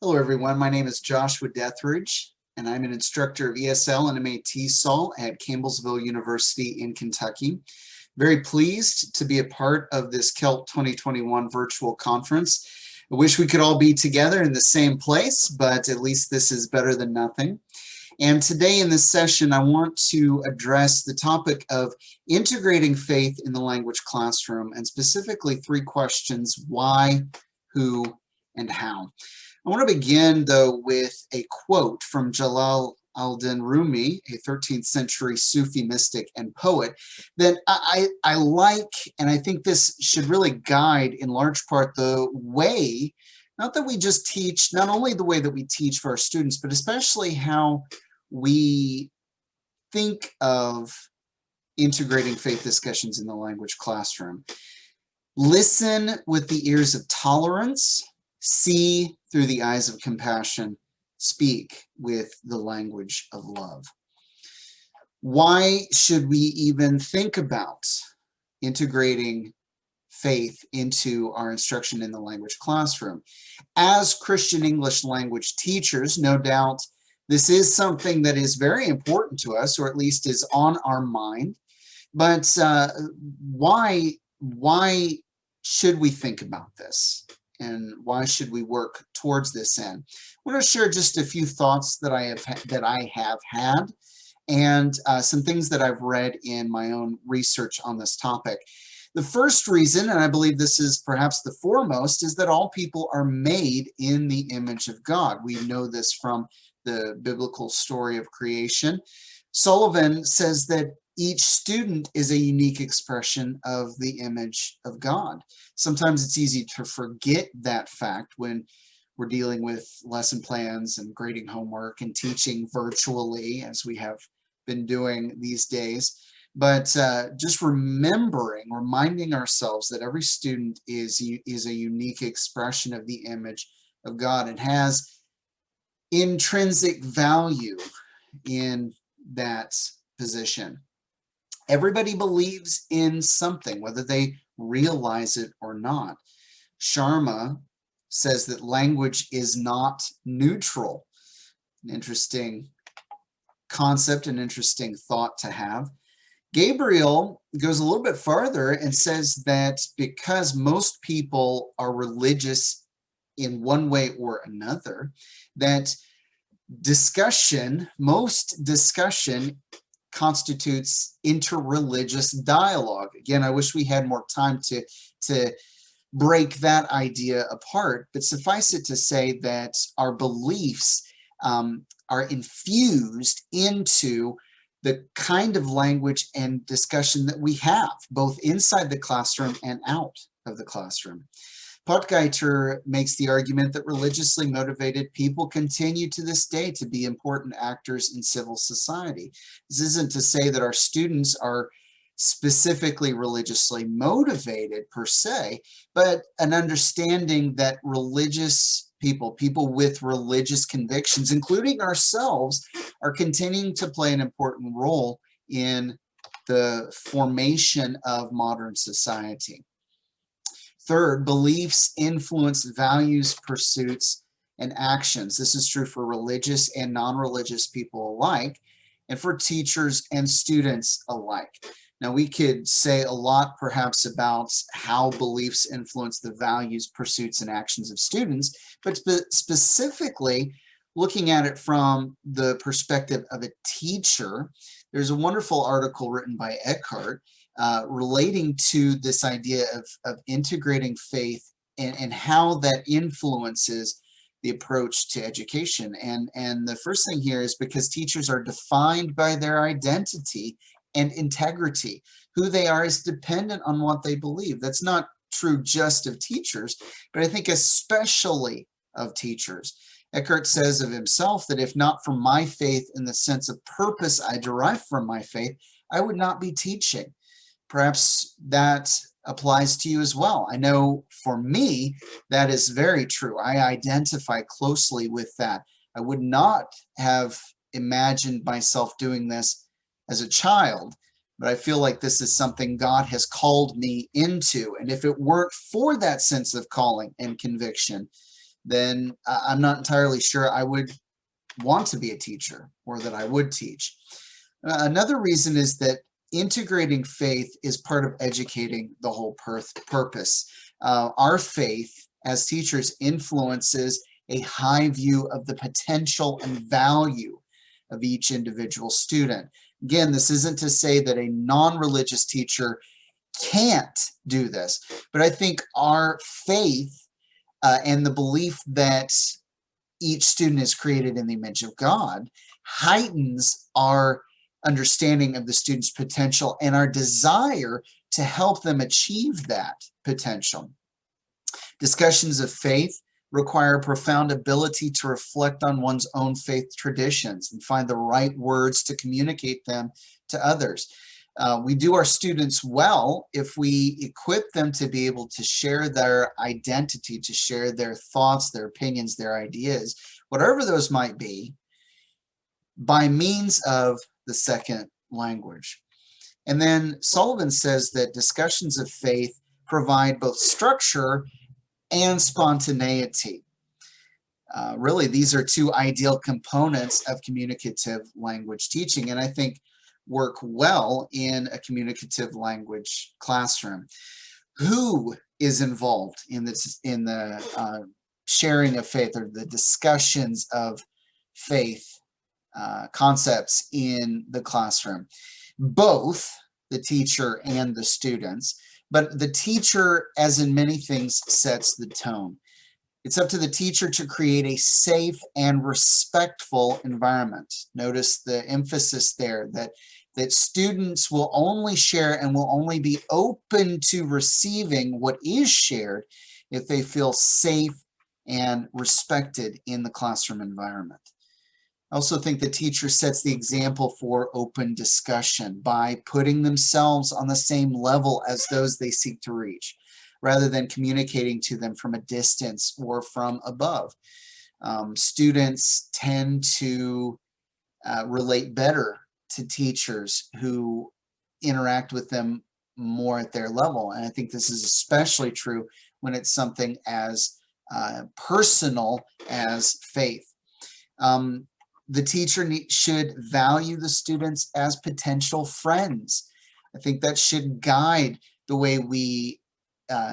Hello everyone, my name is Joshua Dethridge and I'm an instructor of ESL and MAT-SOL at Campbellsville University in Kentucky. Very pleased to be a part of this KELT 2021 virtual conference. I wish we could all be together in the same place, but at least this is better than nothing. And today in this session, I want to address the topic of integrating faith in the language classroom, and specifically three questions: why, who, and how. I want to begin, though, with a quote from Jalal al-Din Rumi, a 13th century Sufi mystic and poet, that I like, and I think this should really guide, in large part, the way, not that we just teach, not only the way that we teach for our students, but especially how we think of integrating faith discussions in the language classroom. Listen with the ears of tolerance, see through the eyes of compassion, speak with the language of love. Why should we even think about integrating faith into our instruction in the language classroom? As Christian English language teachers, no doubt this is something that is very important to us, or at least is on our mind. But why should we think about this? And why should we work towards this end? I want to share just a few thoughts that I have had, and some things that I've read in my own research on this topic. The first reason, and I believe this is perhaps the foremost, is that all people are made in the image of God. We know this from the biblical story of creation. Sullivan says that each student is a unique expression of the image of God. Sometimes it's easy to forget that fact when we're dealing with lesson plans and grading homework and teaching virtually, as we have been doing these days. But just reminding ourselves that every student is a unique expression of the image of God and has intrinsic value in that position. Everybody believes in something, whether they realize it or not. Sharma says that language is not neutral. An interesting concept, an interesting thought to have. Gabriel goes a little bit farther and says that because most people are religious in one way or another, that most discussion constitutes interreligious dialogue. Again, I wish we had more time to break that idea apart, but suffice it to say that our beliefs are infused into the kind of language and discussion that we have, both inside the classroom and out of the classroom. Potgieter makes the argument that religiously motivated people continue to this day to be important actors in civil society. This isn't to say that our students are specifically religiously motivated per se, but an understanding that religious people with religious convictions, including ourselves, are continuing to play an important role in the formation of modern society. Third, beliefs influence values, pursuits, and actions. This is true for religious and non-religious people alike, and for teachers and students alike. Now, we could say a lot perhaps about how beliefs influence the values, pursuits, and actions of students, but specifically looking at it from the perspective of a teacher, there's a wonderful article written by Eckhart relating to this idea of integrating faith and how that influences the approach to education. And the first thing here is because teachers are defined by their identity and integrity. Who they are is dependent on what they believe. That's not true just of teachers, but I think especially of teachers. Eckhart says of himself that if not for my faith in the sense of purpose I derive from my faith, I would not be teaching. Perhaps that applies to you as well. I know for me, that is very true. I identify closely with that. I would not have imagined myself doing this as a child, but I feel like this is something God has called me into. And if it weren't for that sense of calling and conviction, then I'm not entirely sure I would want to be a teacher or that I would teach. Another reason is that integrating faith is part of educating the whole purpose. Our faith as teachers influences a high view of the potential and value of each individual student. Again, this isn't to say that a non-religious teacher can't do this, but I think our faith and the belief that each student is created in the image of God heightens our understanding of the student's potential and our desire to help them achieve that potential. Discussions of faith require a profound ability to reflect on one's own faith traditions and find the right words to communicate them to others. We do our students well if we equip them to be able to share their identity, to share their thoughts, their opinions, their ideas, whatever those might be, by means of the second language. And then Sullivan says that discussions of faith provide both structure and spontaneity. Really, these are two ideal components of communicative language teaching, and I think work well in a communicative language classroom. Who is involved in this, in the sharing of faith or the discussions of faith concepts in the classroom? Both the teacher and the students, but the teacher, as in many things, sets the tone. It's up to the teacher to create a safe and respectful environment. Notice the emphasis there that students will only share and will only be open to receiving what is shared if they feel safe and respected in the classroom environment. I also think the teacher sets the example for open discussion by putting themselves on the same level as those they seek to reach, rather than communicating to them from a distance or from above. Students tend to relate better to teachers who interact with them more at their level. And I think this is especially true when it's something as personal as faith. The teacher should value the students as potential friends. I think that should guide the way we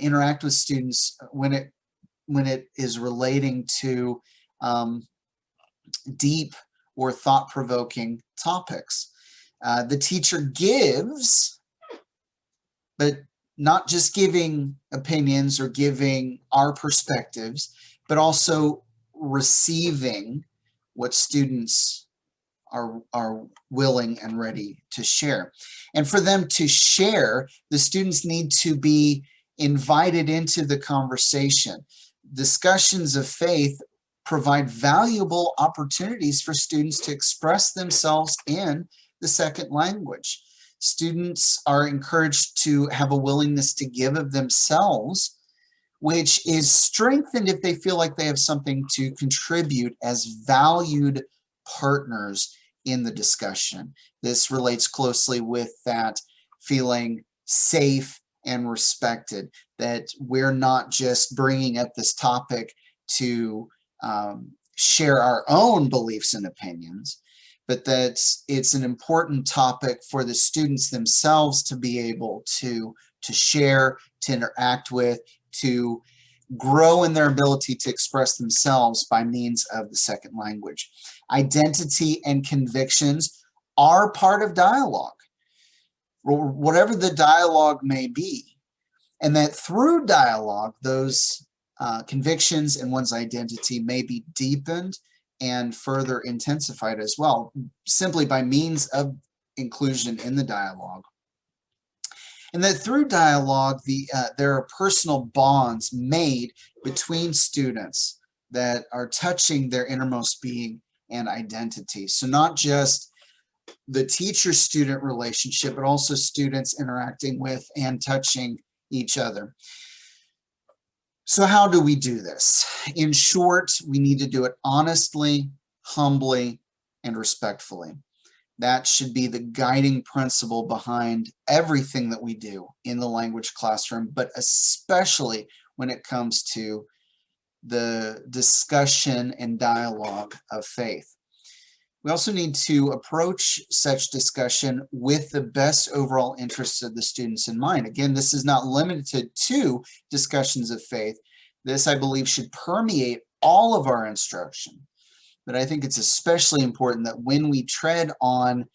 interact with students when it is relating to deep or thought-provoking topics. The teacher gives, but not just giving opinions or giving our perspectives, but also receiving what students are willing and ready to share. And for them to share, the students need to be invited into the conversation. Discussions of faith provide valuable opportunities for students to express themselves in the second language. Students are encouraged to have a willingness to give of themselves, which is strengthened if they feel like they have something to contribute as valued partners in the discussion. This relates closely with that feeling safe and respected, that we're not just bringing up this topic to share our own beliefs and opinions, but that it's an important topic for the students themselves to be able to share, to interact with, to grow in their ability to express themselves by means of the second language. Identity and convictions are part of dialogue, whatever the dialogue may be, and that through dialogue, those convictions and one's identity may be deepened and further intensified as well, simply by means of inclusion in the dialogue. And that through dialogue, there are personal bonds made between students that are touching their innermost being and identity. So not just the teacher-student relationship, but also students interacting with and touching each other. So how do we do this? In short, we need to do it honestly, humbly, and respectfully. That should be the guiding principle behind everything that we do in the language classroom, but especially when it comes to the discussion and dialogue of faith. We also need to approach such discussion with the best overall interests of the students in mind. Again, this is not limited to discussions of faith. This, I believe, should permeate all of our instruction. But I think it's especially important that when we tread on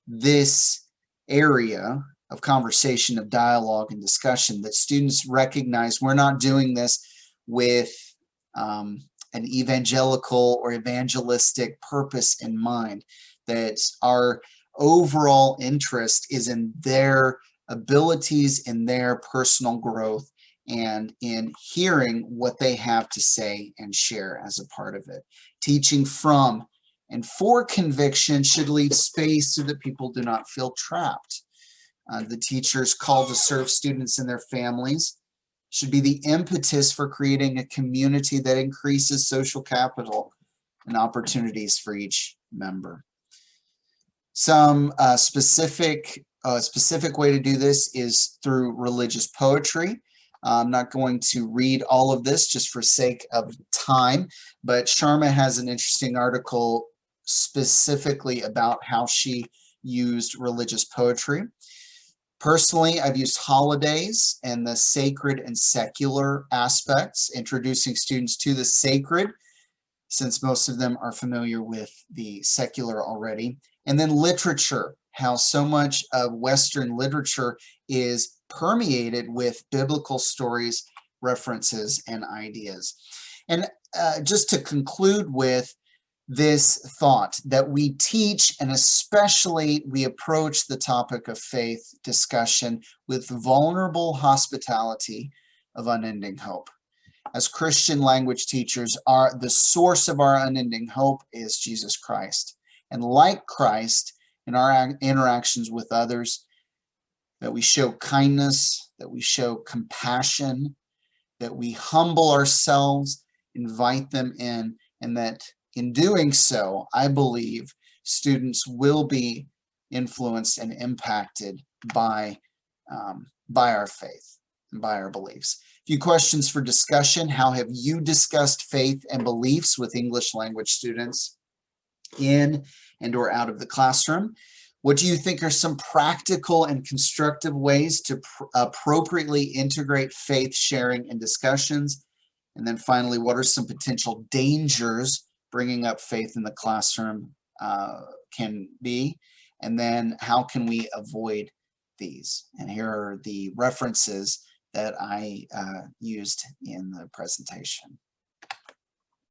this area of conversation, of dialogue and discussion, that students recognize we're not doing this with an evangelical or evangelistic purpose in mind, that our overall interest is in their abilities, in their personal growth, and in hearing what they have to say and share as a part of it. Teaching from and for conviction should leave space so that people do not feel trapped. The teacher's call to serve students and their families should be the impetus for creating a community that increases social capital and opportunities for each member. Some specific way to do this is through religious poetry. I'm not going to read all of this just for sake of time, but Sharma has an interesting article specifically about how she used religious poetry. Personally, I've used holidays and the sacred and secular aspects, introducing students to the sacred, since most of them are familiar with the secular already. And then literature, how so much of Western literature is permeated with biblical stories, references, and ideas. And just to conclude with this thought, that we teach, and especially we approach the topic of faith discussion with vulnerable hospitality of unending hope. As Christian language teachers, the source of our unending hope is Jesus Christ. And like Christ, in our interactions with others, that we show kindness, that we show compassion, that we humble ourselves, invite them in, and that in doing so, I believe students will be influenced and impacted by our faith and by our beliefs. A few questions for discussion. How have you discussed faith and beliefs with English language students in and or out of the classroom? What do you think are some practical and constructive ways to appropriately integrate faith sharing and discussions? And then finally, what are some potential dangers bringing up faith in the classroom can be? And then how can we avoid these? And here are the references that I used in the presentation.